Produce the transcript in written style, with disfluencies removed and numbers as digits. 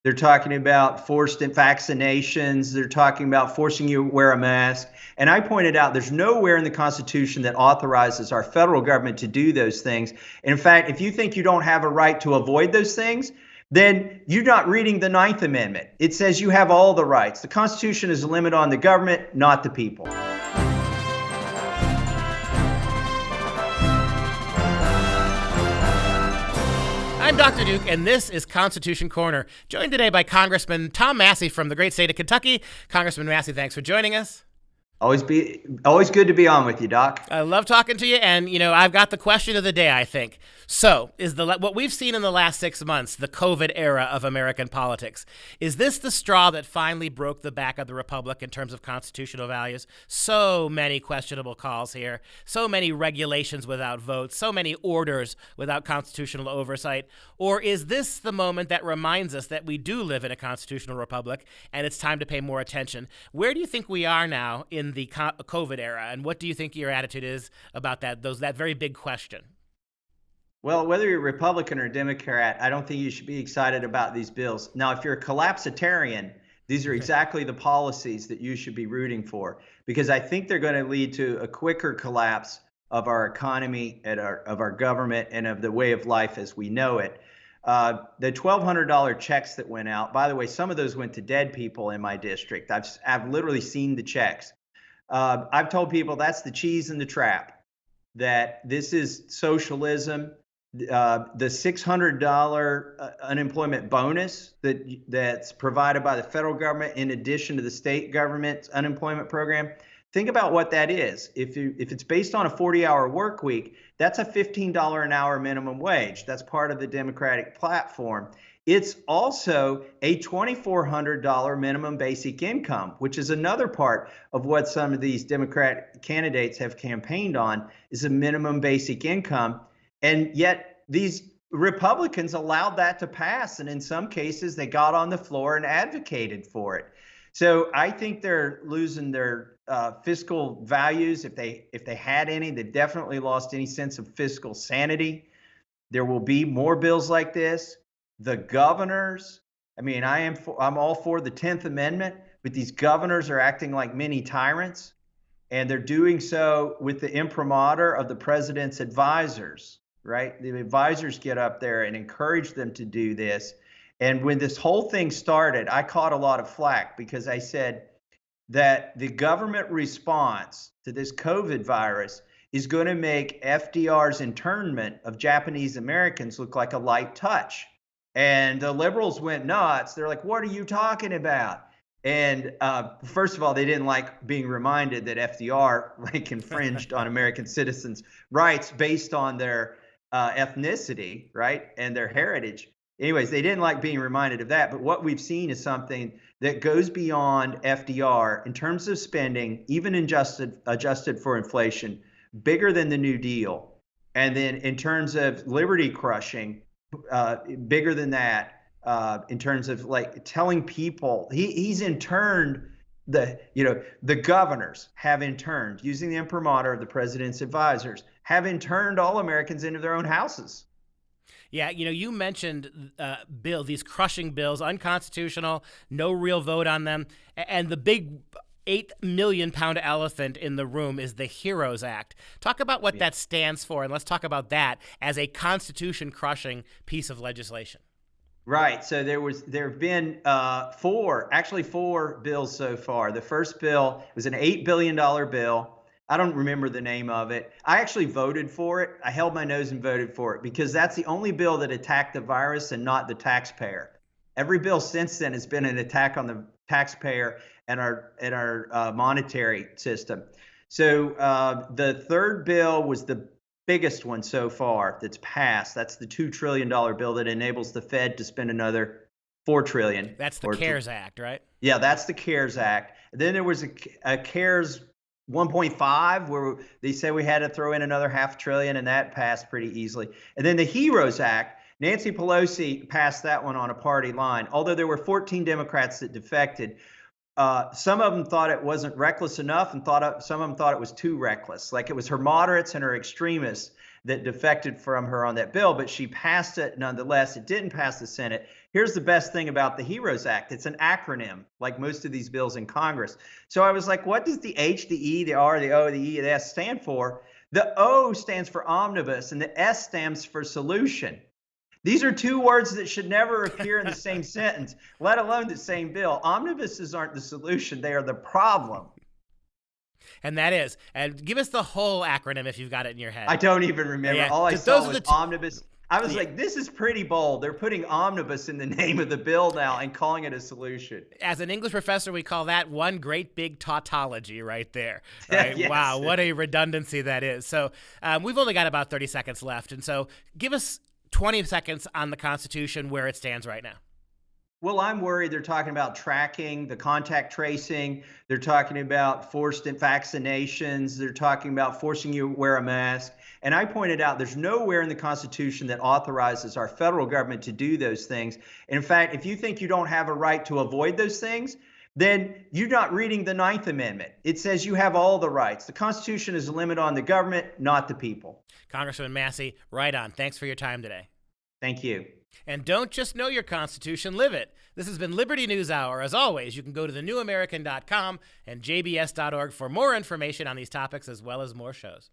They're talking about forced vaccinations. They're talking about forcing you to wear a mask. And I pointed out there's nowhere in the Constitution that authorizes our federal government to do those things. And in fact, if you think you don't have a right to avoid those things, then you're not reading the Ninth Amendment. It says you have all the rights. The Constitution is a limit on the government, not the people. I'm Dr. Duke, and this is Constitution Corner, joined today by Congressman Tom Massie from the great state of Kentucky. Congressman Massie, thanks for joining us. Always good to be on with you, Doc. I love talking to you, and I've got the question of the day, I think. So, is what we've seen in the last 6 months, the COVID era of American politics, is this the straw that finally broke the back of the republic in terms of constitutional values? So many questionable calls here, so many regulations without votes, so many orders without constitutional oversight. Or is this the moment that reminds us that we do live in a constitutional republic and it's time to pay more attention? Where do you think we are now in the COVID era, and what do you think your attitude is about that very big question? Well, whether you're Republican or Democrat, I don't think you should be excited about these bills. Now, if you're a collapsitarian, these are exactly the policies that you should be rooting for, because I think they're going to lead to a quicker collapse of our economy and of our government and of the way of life as we know it. The $1,200 checks that went out, by the way, some of those went to dead people in my district. I've literally seen the checks. I've told people that's the cheese in the trap, that this is socialism. The $600 unemployment bonus that's provided by the federal government in addition to the state government's unemployment program. Think about what that is. If it's based on a 40-hour work week, that's a $15 an hour minimum wage. That's part of the Democratic platform. It's also a $2,400 minimum basic income, which is another part of what some of these Democratic candidates have campaigned on, is a minimum basic income. And yet these Republicans allowed that to pass. And in some cases, they got on the floor and advocated for it. So I think they're losing their fiscal values. If they had any, they definitely lost any sense of fiscal sanity. There will be more bills like this. The governors, I'm all for the 10th Amendment, but these governors are acting like mini tyrants, and they're doing so with the imprimatur of the president's advisors, right? The advisors get up there and encourage them to do this. And when this whole thing started, I caught a lot of flack because I said that the government response to this COVID virus is going to make FDR's internment of Japanese Americans look like a light touch. And the liberals went nuts. They're like, what are you talking about? And first of all, they didn't like being reminded that FDR infringed on American citizens' rights based on their ethnicity, right, and their heritage. Anyways, they didn't like being reminded of that. But what we've seen is something that goes beyond FDR in terms of spending, even adjusted for inflation, bigger than the New Deal. And then in terms of liberty crushing, bigger than that, in terms of telling people he's interned the governors have interned, using the imprimatur of the president's advisors, have interned all Americans into their own houses. Yeah, you mentioned these crushing bills, unconstitutional, no real vote on them, and the big 8 million pound elephant in the room is the HEROES Act. Talk about what that stands for, and let's talk about that as a constitution-crushing piece of legislation. Right. So there have been four bills so far. The first bill was an $8 billion bill. I don't remember the name of it. I actually voted for it. I held my nose and voted for it because that's the only bill that attacked the virus and not the taxpayer. Every bill since then has been an attack on the taxpayer and our monetary system. So the third bill was the biggest one so far that's passed. That's the $2 trillion bill that enables the Fed to spend another $4 trillion. That's the CARES Act, right? Yeah, that's the CARES Act. Then there was a CARES 1.5 where they said we had to throw in another $500 billion, and that passed pretty easily. And then the HEROES Act, Nancy Pelosi passed that one on a party line, although there were 14 Democrats that defected. Some of them thought it wasn't reckless enough, and some of them thought it was too reckless. Like it was her moderates and her extremists that defected from her on that bill, but she passed it nonetheless. It didn't pass the Senate. Here's the best thing about the HEROES Act. It's an acronym, like most of these bills in Congress. So I was like, what does the H, the E, the R, the O, the E, the S stand for? The O stands for omnibus, and the S stands for solution. These are two words that should never appear in the same sentence, let alone the same bill. Omnibuses aren't the solution. They are the problem. And that is, and give us the whole acronym if you've got it in your head. I don't even remember. Yeah, all I saw was the omnibus. I was like, this is pretty bold. They're putting omnibus in the name of the bill now and calling it a solution. As an English professor, we call that one great big tautology right there. Right? Yes. Wow, what a redundancy that is. So we've only got about 30 seconds left. And so give us 20 seconds on the Constitution where it stands right now. Well, I'm worried they're talking about tracking, the contact tracing. They're talking about forced vaccinations. They're talking about forcing you to wear a mask. And I pointed out there's nowhere in the Constitution that authorizes our federal government to do those things. And in fact, if you think you don't have a right to avoid those things, then you're not reading the Ninth Amendment. It says you have all the rights. The Constitution is a limit on the government, not the people. Congressman Massie, right on. Thanks for your time today. Thank you. And don't just know your Constitution, live it. This has been Liberty News Hour. As always, you can go to thenewamerican.com and jbs.org for more information on these topics as well as more shows.